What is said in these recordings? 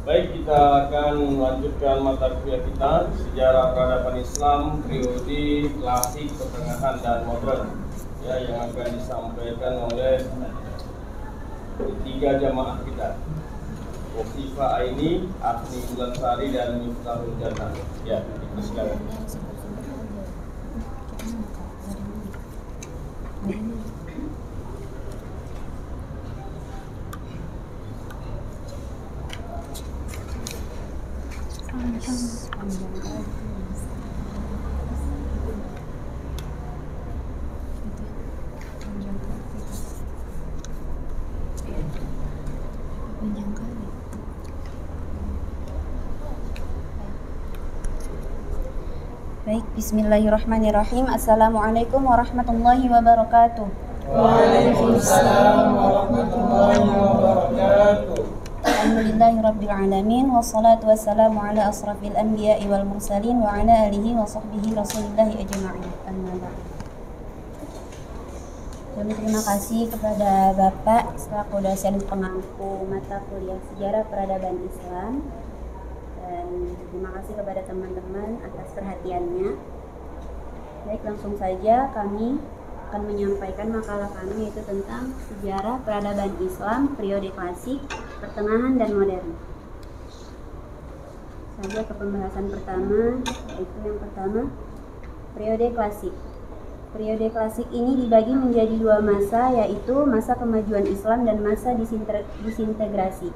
Baik, kita akan melanjutkan mata kuliah kita Sejarah Peradaban Islam Periode Klasik, Pertengahan, dan Modern, ya, yang akan disampaikan oleh tiga jamaah kita, Wafifah Aini, Afni Bulansari, dan Miftahul Jannah. Ya, silakan. Baik, bismillahirrahmanirrahim. Assalamualaikum warahmatullahi wabarakatuh. Waalaikumsalam warahmatullahi wabarakatuh. Alhamdulillahirabbil alamin, wassalatu wassalamu ala asrafil anbiya'i wal mursalin wa ala alihi wa sahbihi rasulillahi ajma'in. Amma ba'd. Kami terima kasih kepada Bapak selaku dosen pengampu mata kuliah Sejarah Peradaban Islam, dan terima kasih kepada teman-teman atas perhatiannya. Baik, langsung saja kami akan menyampaikan makalah kami, yaitu tentang Sejarah Peradaban Islam Periode Klasik, Pertengahan, dan Modern. Saja ke pembahasan pertama, yaitu yang pertama, Periode Klasik. Periode klasik ini dibagi menjadi dua masa, yaitu masa kemajuan Islam dan masa disintegrasi.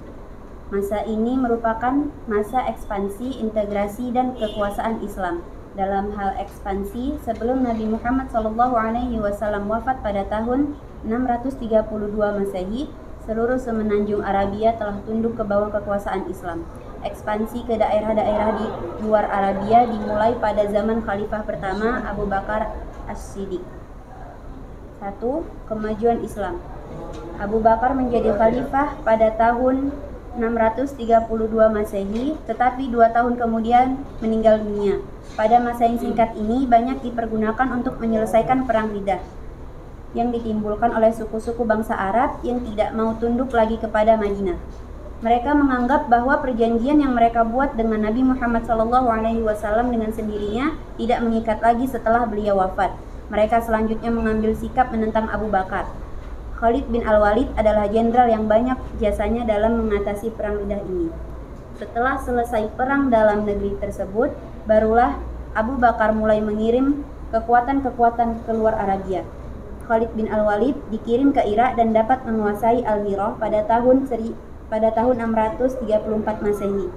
Masa ini merupakan masa ekspansi, integrasi, dan kekuasaan Islam. Dalam hal ekspansi, sebelum Nabi Muhammad SAW wafat pada tahun 632 Masehi, seluruh semenanjung Arabia telah tunduk ke bawah kekuasaan Islam. Ekspansi ke daerah-daerah di luar Arabia dimulai pada zaman Khalifah pertama Abu Bakar As-Siddiq. 1. Kemajuan Islam. Abu Bakar menjadi khalifah pada tahun 632 Masehi, tetapi 2 tahun kemudian meninggal dunia. Pada masa yang singkat ini banyak dipergunakan untuk menyelesaikan perang Riddah yang ditimbulkan oleh suku-suku bangsa Arab yang tidak mau tunduk lagi kepada Madinah. Mereka menganggap bahwa perjanjian yang mereka buat dengan Nabi Muhammad SAW dengan sendirinya tidak mengikat lagi setelah beliau wafat. Mereka selanjutnya mengambil sikap menentang Abu Bakar. Khalid bin Al-Walid adalah jenderal yang banyak jasanya dalam mengatasi perang Riddah ini. Setelah selesai perang dalam negeri tersebut, barulah Abu Bakar mulai mengirim kekuatan-kekuatan keluar Arabia. Khalid bin Al-Walid dikirim ke Irak dan dapat menguasai Al-Hirah pada tahun 634 Masehi.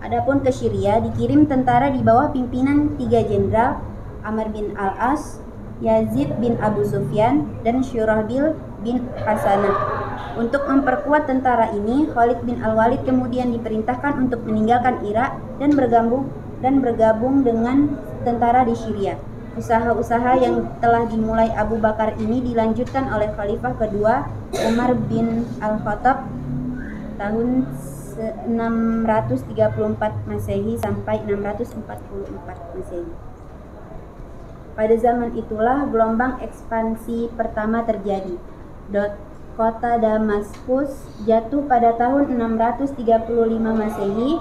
Adapun ke Syria dikirim tentara di bawah pimpinan 3 jenderal, Amr bin Al-As, Yazid bin Abu Sufyan, dan Syurahbil bin Hasanah. Untuk memperkuat tentara ini, Khalid bin Al-Walid kemudian diperintahkan untuk meninggalkan Irak dan bergabung dengan tentara di Syria. Usaha-usaha yang telah dimulai Abu Bakar ini dilanjutkan oleh Khalifah kedua Umar bin Al-Khattab tahun 634 Masehi sampai 644 Masehi. Pada zaman itulah gelombang ekspansi pertama terjadi. Kota Damaskus jatuh pada tahun 635 Masehi,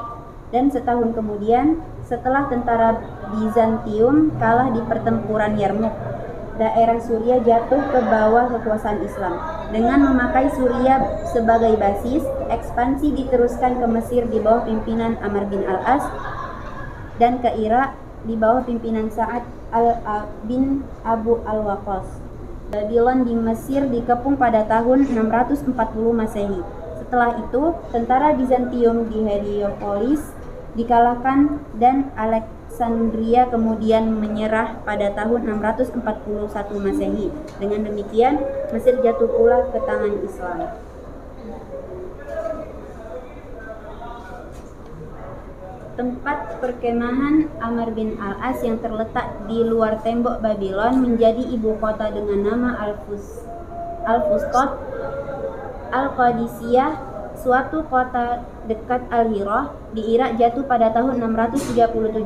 dan setahun kemudian setelah tentara Bizantium kalah di pertempuran Yarmouk, daerah Suria jatuh ke bawah kekuasaan Islam. Dengan memakai Suria sebagai basis, ekspansi diteruskan ke Mesir di bawah pimpinan Amr bin Al-As dan ke Irak di bawah pimpinan Sa'ad bin Abu Al-Waqqas. Babylon di Mesir dikepung pada tahun 640 Masehi. Setelah itu, tentara Bizantium di Heliopolis dikalahkan dan Alexandria kemudian menyerah pada tahun 641 Masehi. Dengan demikian, Mesir jatuh pula ke tangan Islam. Tempat perkemahan Amr bin Al-As yang terletak di luar tembok Babylon menjadi ibu kota dengan nama Al-Fustat Al-Qadisiyah, suatu kota dekat Al-Hirah di Irak, jatuh pada tahun 637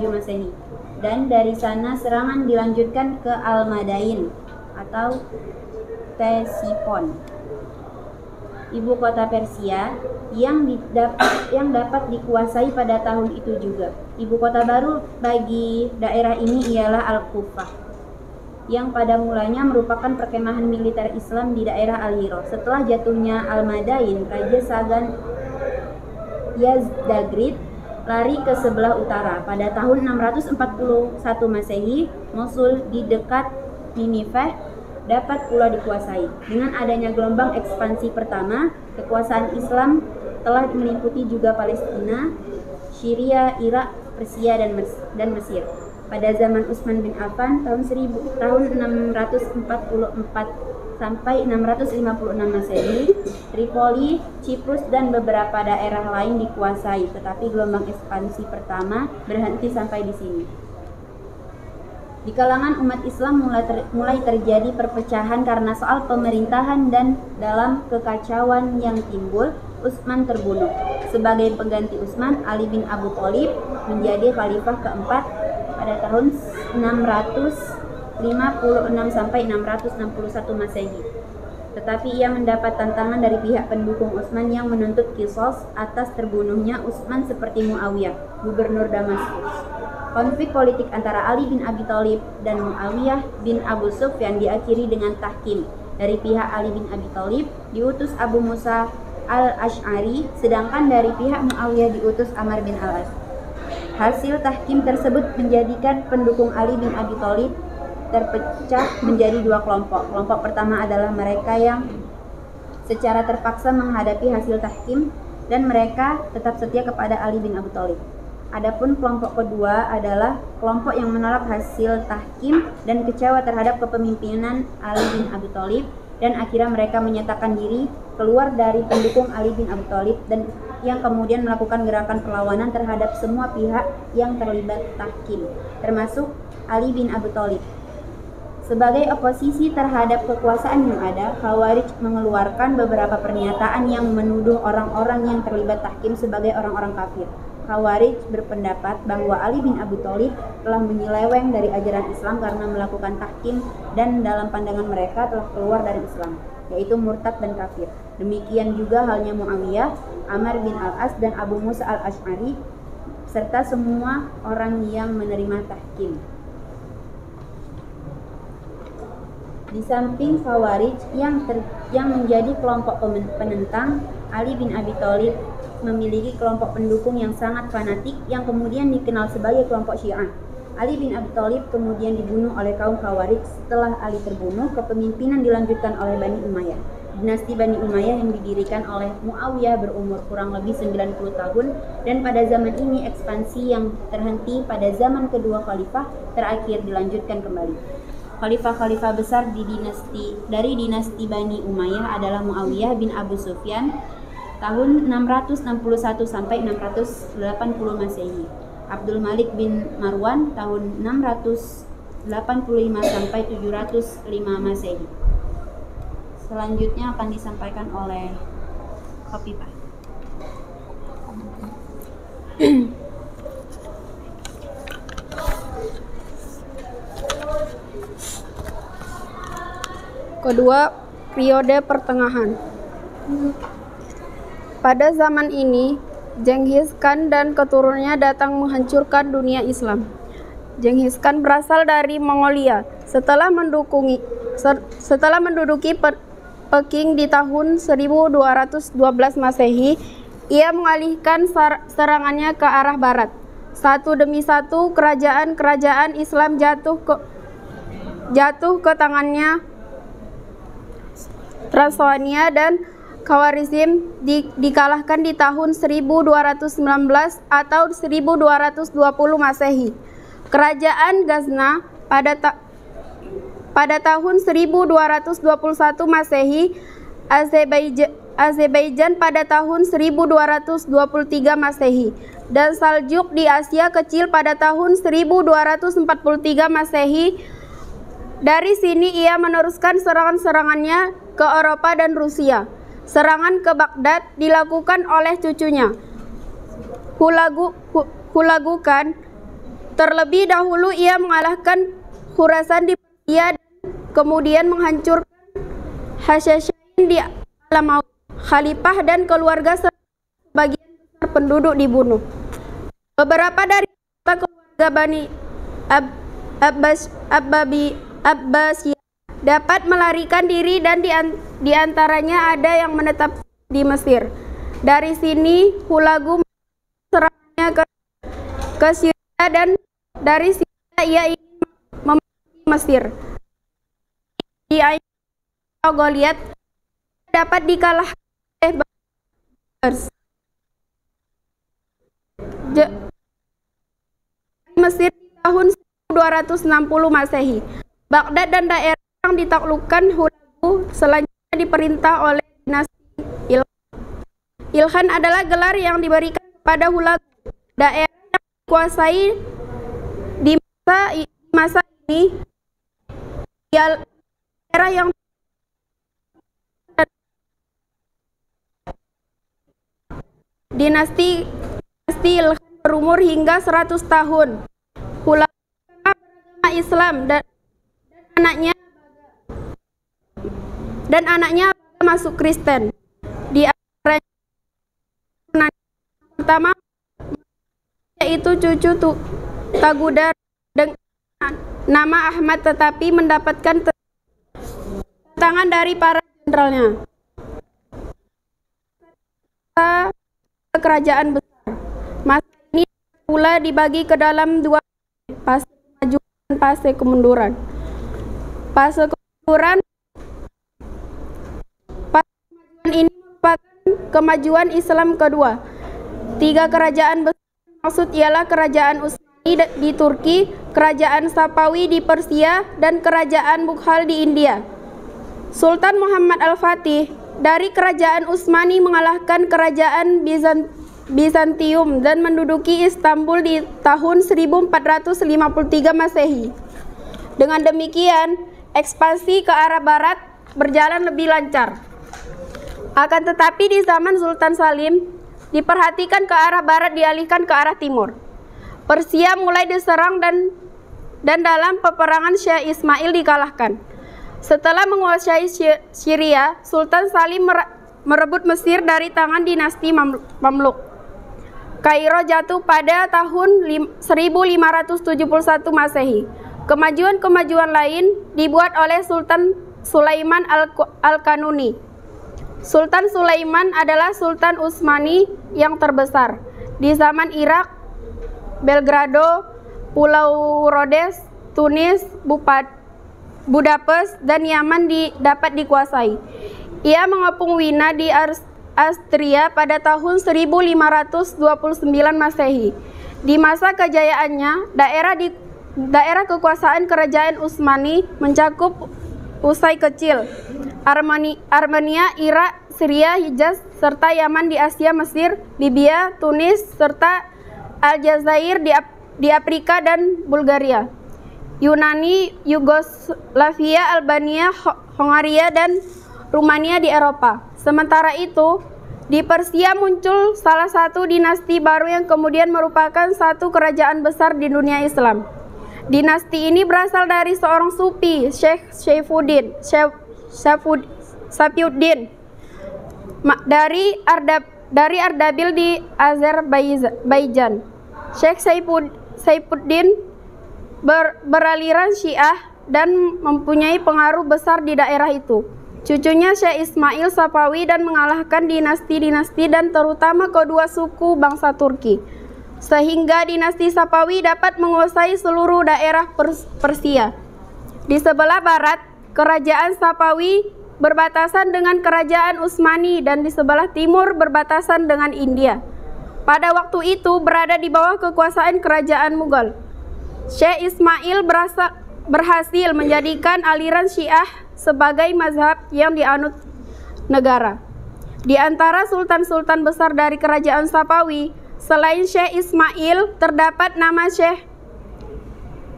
Masehi. Dan dari sana serangan dilanjutkan ke Al-Madain atau Ctesiphon ibu kota Persia, yang dapat dikuasai pada tahun itu juga. Ibu kota baru bagi daerah ini ialah Al-Kufah, yang pada mulanya merupakan perkemahan militer Islam di daerah Al-Hira. Setelah jatuhnya Al-Madain, Raja Sagan Yazdagrid lari ke sebelah utara. Pada tahun 641 Masehi, Mosul di dekat Nineveh dapat pula dikuasai. Dengan adanya gelombang ekspansi pertama, kekuasaan Islam telah meliputi juga Palestina, Syria, Irak, Persia, dan Mesir. Pada zaman Utsman bin Affan tahun 644 sampai 656 Masehi, Tripoli, Ciprus, dan beberapa daerah lain dikuasai, tetapi gelombang ekspansi pertama berhenti sampai di sini. Di kalangan umat Islam mulai terjadi perpecahan karena soal pemerintahan, dan dalam kekacauan yang timbul, Utsman terbunuh. Sebagai pengganti Utsman, Ali bin Abu Thalib menjadi khalifah keempat pada tahun 656 sampai 661 Masehi. Tetapi ia mendapat tantangan dari pihak pendukung Utsman yang menuntut qisas atas terbunuhnya Utsman seperti Muawiyah, gubernur Damaskus. Konflik politik antara Ali bin Abi Thalib dan Muawiyah bin Abu Sufyan diakhiri dengan tahkim. Dari pihak Ali bin Abi Thalib diutus Abu Musa al-Ash'ari, sedangkan dari pihak Muawiyah diutus Amr bin al-As. Hasil tahkim tersebut menjadikan pendukung Ali bin Abi Thalib terpecah menjadi dua kelompok. Kelompok pertama adalah mereka yang secara terpaksa menghadapi hasil tahkim dan mereka tetap setia kepada Ali bin Abi Thalib. Adapun kelompok kedua adalah kelompok yang menolak hasil tahkim dan kecewa terhadap kepemimpinan Ali bin Abi Thalib, dan akhirnya mereka menyatakan diri keluar dari pendukung Ali bin Abi Thalib dan yang kemudian melakukan gerakan perlawanan terhadap semua pihak yang terlibat tahkim, termasuk Ali bin Abi Thalib. Sebagai oposisi terhadap kekuasaan yang ada, Khawarij mengeluarkan beberapa pernyataan yang menuduh orang-orang yang terlibat tahkim sebagai orang-orang kafir. Khawarij berpendapat bahwa Ali bin Abi Thalib telah menyeleweng dari ajaran Islam karena melakukan tahkim, dan dalam pandangan mereka telah keluar dari Islam, yaitu murtad dan kafir. Demikian juga halnya Muawiyah, Amr bin al-As, dan Abu Musa al-Ash'ari, serta semua orang yang menerima tahkim. Di samping Khawarij yang menjadi kelompok penentang, Ali bin Abi Thalib memiliki kelompok pendukung yang sangat fanatik yang kemudian dikenal sebagai kelompok Syiah. Ali bin Abi Thalib kemudian dibunuh oleh kaum Khawarij. Setelah Ali terbunuh, kepemimpinan dilanjutkan oleh Bani Umayyah. Dinasti Bani Umayyah yang didirikan oleh Muawiyah berumur kurang lebih 90 tahun, dan pada zaman ini ekspansi yang terhenti pada zaman kedua khalifah terakhir dilanjutkan kembali. Khalifah-khalifah besar dari dinasti Bani Umayyah adalah Muawiyah bin Abu Sufyan tahun 661 sampai 680 Masehi, Abdul Malik bin Marwan tahun 685 sampai 705 Masehi. Selanjutnya akan disampaikan oleh Khofifah. Kedua, periode pertengahan. Pada zaman ini, Genghis Khan dan keturunannya datang menghancurkan dunia Islam. Genghis Khan berasal dari Mongolia. Setelah menduduki Peking di tahun 1212 Masehi, ia mengalihkan serangannya ke arah barat. Satu demi satu kerajaan-kerajaan Islam jatuh ke tangannya. Transylvania dan Khawarizm dikalahkan di tahun 1219 atau 1220 Masehi. Kerajaan Ghazna pada tahun 1221 Masehi, Azerbaijan pada tahun 1223 Masehi, dan Saljuk di Asia Kecil pada tahun 1243 Masehi. Dari sini ia meneruskan serangan-serangannya ke Eropa dan Rusia. Serangan ke Baghdad dilakukan oleh cucunya, Hulagu Khan. Terlebih dahulu ia mengalahkan Khurasan di Persia dan kemudian menghancurkan Hashashain di Alamaut. khalifah dan keluarga sebagian besar penduduk dibunuh. Beberapa dari keluarga Bani Abbasiyah dapat melarikan diri dan di antaranya ada yang menetap di Mesir. Dari sini Hulagu serangannya ke Syria dan dari Syria ia ingin memasuki Mesir. Di Goliat dapat dikalahkan oleh Mesir di tahun 1260 Masehi. Baghdad dan daerah yang ditaklukkan Hulagu selanjutnya diperintah oleh dinasti Ilkhan. Ilkhan adalah gelar yang diberikan kepada Hulagu. Daerah yang dikuasai di masa ini daerah yang dinasti Ilkhan berumur hingga 100 tahun. Hulagu beragama Islam dan anaknya masuk Kristen. Di antaranya pertama yaitu cucu Tagudar dengan nama Ahmad, tetapi mendapatkan tangan dari para jenderalnya. Kerajaan besar. Masa ini pula dibagi ke dalam dua fase kemajuan dan fase kemunduran. Fase kemunduran ini merupakan kemajuan Islam kedua. 3 kerajaan besar maksud ialah kerajaan Utsmani di Turki, kerajaan Safawi di Persia, dan kerajaan Mughal di India. Sultan Muhammad Al-Fatih dari kerajaan Utsmani mengalahkan kerajaan Bizantium dan menduduki Istanbul di tahun 1453 Masehi. Dengan demikian, ekspansi ke arah barat berjalan lebih lancar. Akan tetapi di zaman Sultan Salim, diperhatikan ke arah barat dialihkan ke arah timur. Persia mulai diserang dan dalam peperangan Syekh Ismail dikalahkan. Setelah menguasai Syria, Sultan Salim merebut Mesir dari tangan dinasti Mamluk. Kairo jatuh pada tahun 1571 Masehi. Kemajuan-kemajuan lain dibuat oleh Sultan Sulaiman Al-Kanuni. Sultan Sulaiman adalah Sultan Utsmani yang terbesar. Di zaman Irak, Belgrado, Pulau Rhodes, Tunis, Budapest, dan Yaman dapat dikuasai. Ia mengepung Wina di Astria pada tahun 1529 Masehi. Di masa kejayaannya, daerah kekuasaan kerajaan Utsmani mencakup Usai kecil, Armenia, Irak, Syria, Hijaz, serta Yaman di Asia, Mesir, Libya, Tunis, serta Aljazair di Afrika dan Bulgaria, Yunani, Yugoslavia, Albania, Hongaria, dan Rumania di Eropa. Sementara itu, di Persia muncul salah satu dinasti baru yang kemudian merupakan satu kerajaan besar di dunia Islam. Dinasti ini berasal dari seorang sufi, Syekh Safiuddin dari Ardabil di Azerbaijan. Syekh Saifuddin beraliran Syiah dan mempunyai pengaruh besar di daerah itu. Cucunya Syekh Ismail Safawi dan mengalahkan dinasti-dinasti dan terutama kedua suku bangsa Turki, sehingga dinasti Safawi dapat menguasai seluruh daerah Persia. Di sebelah barat, kerajaan Safawi berbatasan dengan kerajaan Utsmani dan di sebelah timur berbatasan dengan India. Pada waktu itu berada di bawah kekuasaan kerajaan Mughal. Syekh Ismail berhasil menjadikan aliran Syiah sebagai mazhab yang dianut negara. Di antara sultan-sultan besar dari kerajaan Safawi, selain Syekh Ismail, terdapat nama Syekh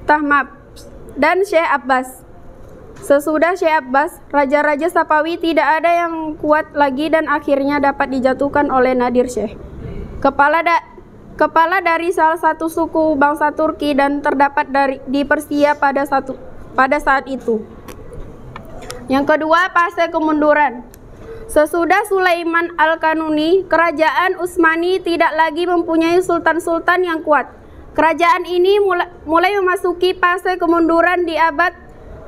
Tahmab dan Syekh Abbas. Sesudah Syekh Abbas, raja-raja Safawi tidak ada yang kuat lagi dan akhirnya dapat dijatuhkan oleh Nadir Syekh, kepala dari salah satu suku bangsa Turki dan terdapat di Persia pada saat itu. Yang kedua, fase kemunduran. Sesudah Sulaiman Al-Kanuni, kerajaan Utsmani tidak lagi mempunyai sultan-sultan yang kuat. Kerajaan ini mulai memasuki fase kemunduran di abad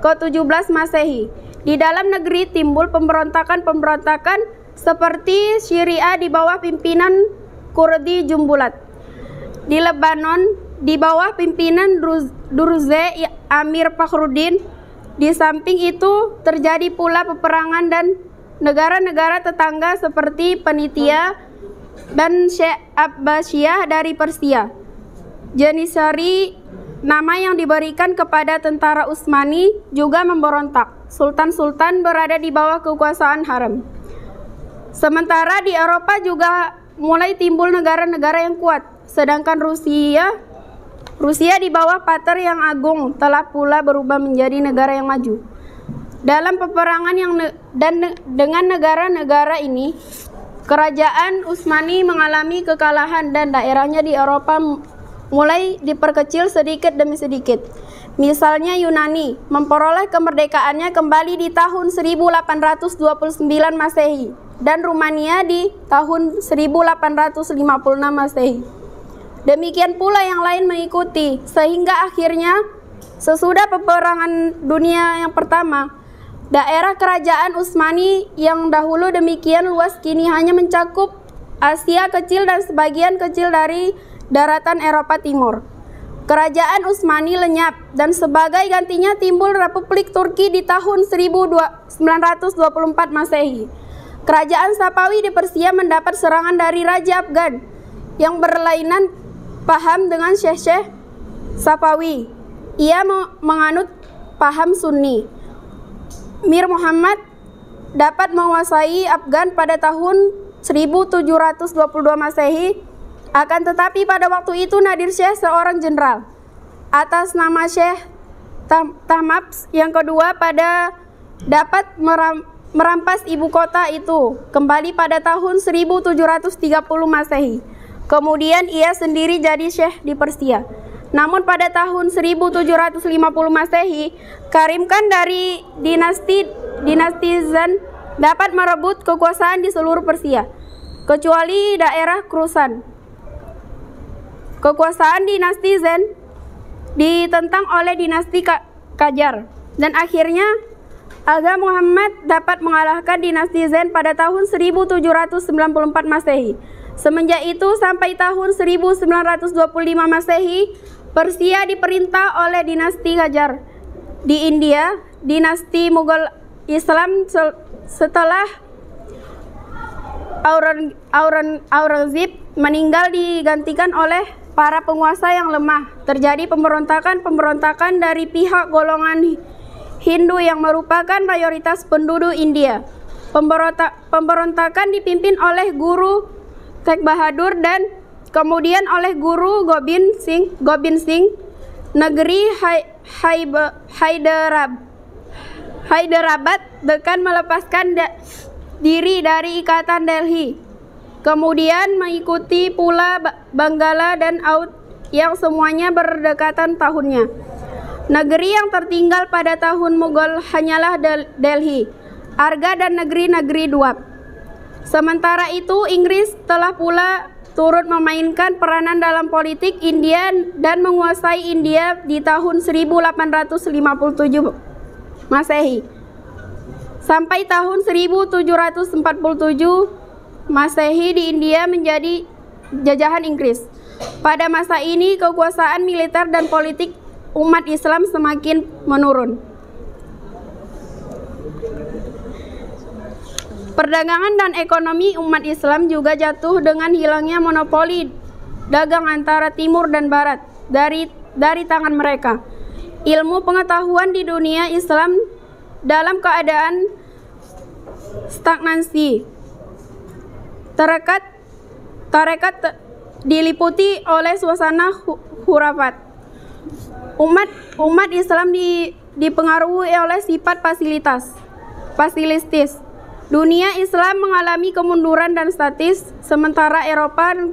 ke-17 Masehi. Di dalam negeri timbul pemberontakan-pemberontakan seperti Syria di bawah pimpinan Kurdi Jumbulat. Di Lebanon di bawah pimpinan Druze Amir Fakhruddin. Di samping itu terjadi pula peperangan dan negara-negara tetangga seperti Penitia dan Syekh Abbasiyah dari Persia. Janissary, nama yang diberikan kepada tentara Utsmani, juga memberontak. Sultan-sultan berada di bawah kekuasaan Haram. Sementara di Eropa juga mulai timbul negara-negara yang kuat, sedangkan Rusia di bawah Pater yang Agung telah pula berubah menjadi negara yang maju. Dalam peperangan dengan negara-negara ini, kerajaan Utsmani mengalami kekalahan dan daerahnya di Eropa mulai diperkecil sedikit demi sedikit. Misalnya Yunani memperoleh kemerdekaannya kembali di tahun 1829 Masehi dan Rumania di tahun 1856 Masehi. Demikian pula yang lain mengikuti, sehingga akhirnya sesudah peperangan dunia yang pertama, daerah kerajaan Utsmani yang dahulu demikian luas kini hanya mencakup Asia kecil dan sebagian kecil dari daratan Eropa Timur. Kerajaan Utsmani lenyap dan sebagai gantinya timbul Republik Turki di tahun 1924 Masehi. Kerajaan Safawi di Persia mendapat serangan dari Raja Afgan yang berlainan paham dengan Syekh Safawi. Ia menganut paham Sunni. Mir Muhammad dapat menguasai Afgan pada tahun 1722 Masehi. Akan tetapi pada waktu itu Nadir Syekh seorang jenderal atas nama Syekh Tahmasp yang kedua dapat merampas ibu kota itu kembali pada tahun 1730 Masehi. Kemudian ia sendiri jadi Syekh di Persia. Namun pada tahun 1750 Masehi, Karim Khan dari dinasti Zand dapat merebut kekuasaan di seluruh Persia, kecuali daerah Khorasan. Kekuasaan dinasti Zand ditentang oleh dinasti Qajar dan akhirnya Aga Muhammad dapat mengalahkan dinasti Zand pada tahun 1794 Masehi. Semenjak itu sampai tahun 1925 Masehi, Persia diperintah oleh dinasti Qajar. Di India, dinasti Mughal Islam setelah Aurangzeb meninggal digantikan oleh para penguasa yang lemah. Terjadi pemberontakan dari pihak golongan Hindu yang merupakan mayoritas penduduk India. Pemberontakan dipimpin oleh Guru Tegh Bahadur dan kemudian oleh Guru Gobind Singh. Negeri Hyderabad dengan melepaskan diri dari ikatan Delhi. Kemudian mengikuti pula Bangala dan Oudh yang semuanya berdekatan tahunnya. Negeri yang tertinggal pada tahun Mughal hanyalah Delhi, Arga dan negeri-negeri Duab. Sementara itu Inggris telah pula turut memainkan peranan dalam politik India dan menguasai India di tahun 1857 Masehi. Sampai tahun 1747 Masehi di India menjadi jajahan Inggris. Pada masa ini kekuasaan militer dan politik umat Islam semakin menurun. Perdagangan dan ekonomi umat Islam juga jatuh dengan hilangnya monopoli dagang antara timur dan barat dari tangan mereka. Ilmu pengetahuan di dunia Islam dalam keadaan stagnansi. Tarekat diliputi oleh suasana khurafat. Umat Islam dipengaruhi oleh sifat fasilistis. Dunia Islam mengalami kemunduran dan statis, sementara Eropa dan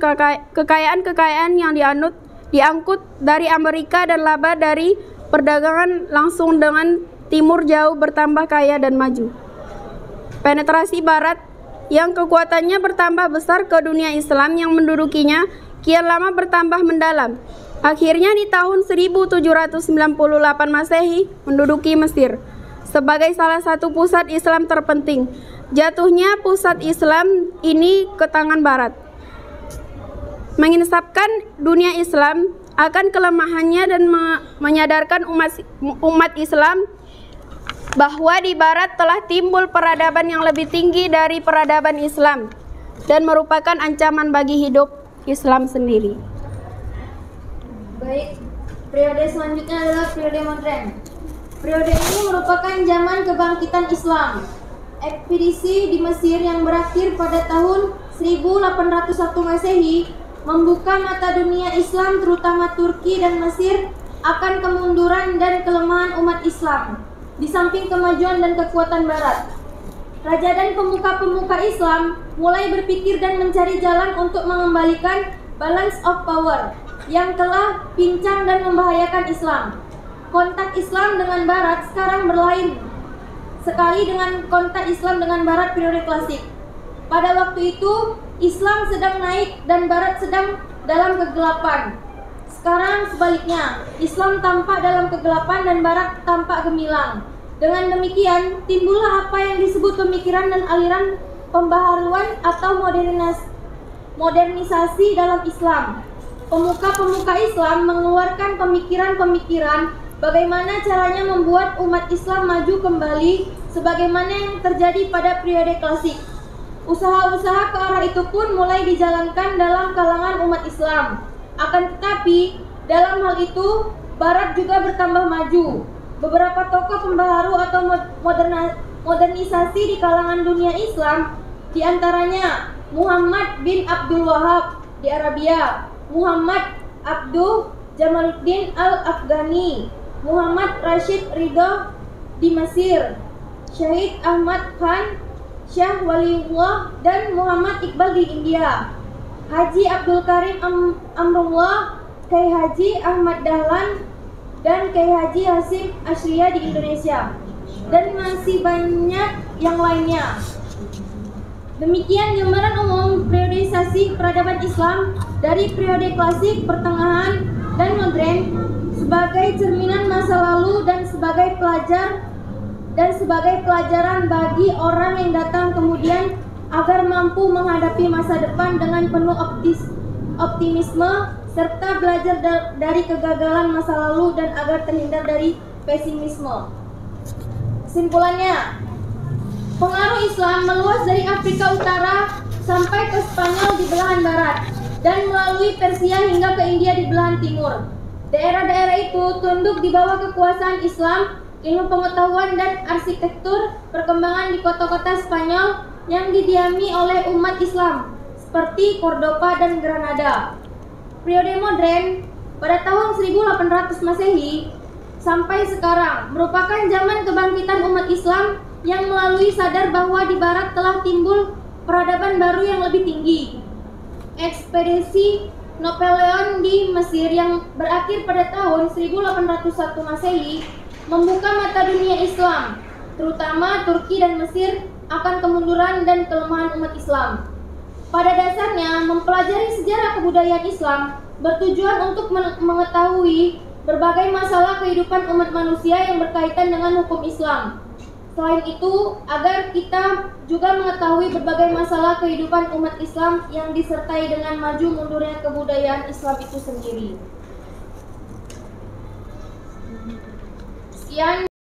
kekayaan-kekayaan yang diangkut dari Amerika dan laba dari perdagangan langsung dengan timur jauh bertambah kaya dan maju. Penetrasi Barat yang kekuatannya bertambah besar ke dunia Islam yang mendudukinya kian lama bertambah mendalam. Akhirnya di tahun 1798 Masehi menduduki Mesir sebagai salah satu pusat Islam terpenting. Jatuhnya pusat Islam ini ke tangan Barat menginsapkan dunia Islam akan kelemahannya dan menyadarkan umat Islam bahwa di Barat telah timbul peradaban yang lebih tinggi dari peradaban Islam dan merupakan ancaman bagi hidup Islam sendiri. Baik, periode selanjutnya adalah periode modern. Periode ini merupakan zaman kebangkitan Islam. Ekspedisi di Mesir yang berakhir pada tahun 1801 Masehi membuka mata dunia Islam terutama Turki dan Mesir akan kemunduran dan kelemahan umat Islam di samping kemajuan dan kekuatan Barat. Raja dan pemuka-pemuka Islam mulai berpikir dan mencari jalan untuk mengembalikan balance of power yang telah pincang dan membahayakan Islam. Kontak Islam dengan Barat sekarang berlain sekali dengan kontak Islam dengan Barat periode klasik. Pada waktu itu, Islam sedang naik dan Barat sedang dalam kegelapan. Sekarang sebaliknya, Islam tampak dalam kegelapan dan Barat tampak gemilang. Dengan demikian, timbullah apa yang disebut pemikiran dan aliran pembaharuan atau modernisasi dalam Islam. Pemuka-pemuka Islam mengeluarkan pemikiran-pemikiran bagaimana caranya membuat umat Islam maju kembali sebagaimana yang terjadi pada periode klasik. Usaha-usaha ke arah itu pun mulai dijalankan dalam kalangan umat Islam. Akan tetapi, dalam hal itu, Barat juga bertambah maju. Beberapa tokoh pembaharu atau modernisasi di kalangan dunia Islam, diantaranya Muhammad bin Abdul Wahab di Arabia, Muhammad Abdul Jamaluddin Al-Afghani, Muhammad Rashid Ridho di Mesir, Syahid Ahmad Khan, Syah Waliullah, dan Muhammad Iqbal di India, Haji Abdul Karim Amrullah, Kiai Haji Ahmad Dahlan, dan Kiai Haji Hasim Asriya di Indonesia, dan masih banyak yang lainnya. Demikian gambaran umum periodisasi peradaban Islam dari periode klasik, pertengahan, dan modern sebagai cerminan masa lalu dan sebagai pelajaran bagi orang yang datang kemudian agar mampu menghadapi masa depan dengan penuh optimisme serta belajar dari kegagalan masa lalu dan agar terhindar dari pesimisme. Kesimpulannya, pengaruh Islam meluas dari Afrika Utara sampai ke Spanyol di belahan barat dan melalui Persia hingga ke India di belahan timur. Daerah-daerah itu tunduk di bawah kekuasaan Islam. Ilmu pengetahuan dan arsitektur perkembangan di kota-kota Spanyol yang didiami oleh umat Islam seperti Cordoba dan Granada. Periode modern pada tahun 1800 Masehi sampai sekarang merupakan zaman kebangkitan umat Islam yang melalui sadar bahwa di Barat telah timbul peradaban baru yang lebih tinggi. Ekspedisi Napoleon di Mesir yang berakhir pada tahun 1801 Masehi membuka mata dunia Islam, terutama Turki dan Mesir, akan kemunduran dan kelemahan umat Islam. Pada dasarnya, mempelajari sejarah kebudayaan Islam bertujuan untuk mengetahui berbagai masalah kehidupan umat manusia yang berkaitan dengan hukum Islam. Selain itu, agar kita juga mengetahui berbagai masalah kehidupan umat Islam yang disertai dengan maju mundurnya kebudayaan Islam itu sendiri. Sekian.